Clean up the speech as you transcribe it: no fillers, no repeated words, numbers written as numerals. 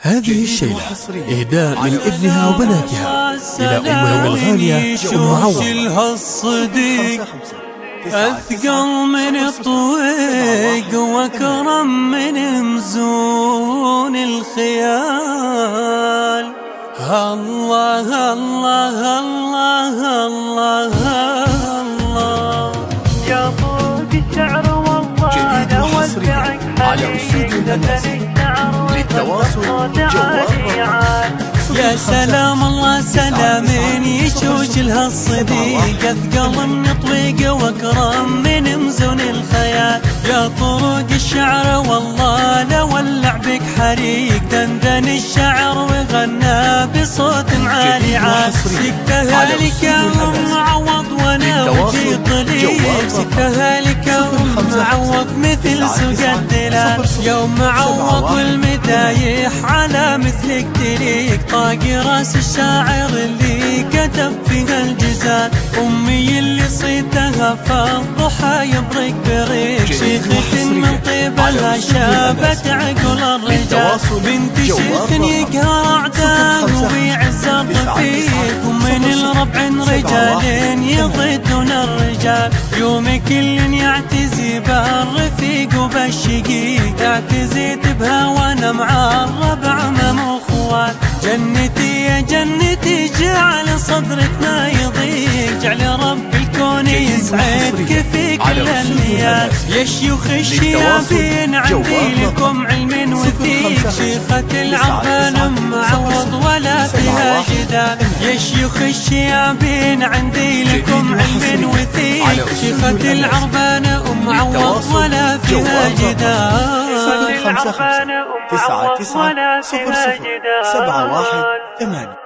هذه الشيلة إهداء من ابنها وبناتها إلى أمهم الغالية أم عوض. أثقل من الطويق وأكرم من مزون الخيال. الله الله الله الله الله يا فوق الشعر والله نودعك حبيبي للتواصل جوال يا سلام الله سلامين يشوش لها الصديق. أثقل من طويق وأكرم من مزون الخيال. يا طرق الشعر والله لولع بك حريق. دندن الشعر وغنى بصوت عالي عال. سكتها لك يا أم عوض وانا وجهي طليق. سكتها لك يا أم عوض مثل سوق الدلال. يوم عوض والمدايح على مثلك تليق. طاقي راس الشاعر اللي كتب فيها الجزال. أمي اللي صيتها فالضحى يبرق بريق. شيخة من طيبها شابت عقل الرجال. بنت شيخ يقهر أعداء ويعز الرفيق. ومن الربع رجال يضدون الرجال. يوم كل يعتزي بالرفيق وبالشقيق. اعتزيت بها وانا مع الربع مم اخوان. جنتي يا جنتي جعل صدرك ما يضيق. جعل رب الكون يسعدك في كل الليال. يا شيوخ الشيابين عندي لكم علم وثيق. شيخة العربان ام عوض ولا فيها جدال. يا شيوخ الشيابين عندي لكم علم وثيق. شيخة العربان ام عوض ولا فيها جدال. 055 99 00 71 8.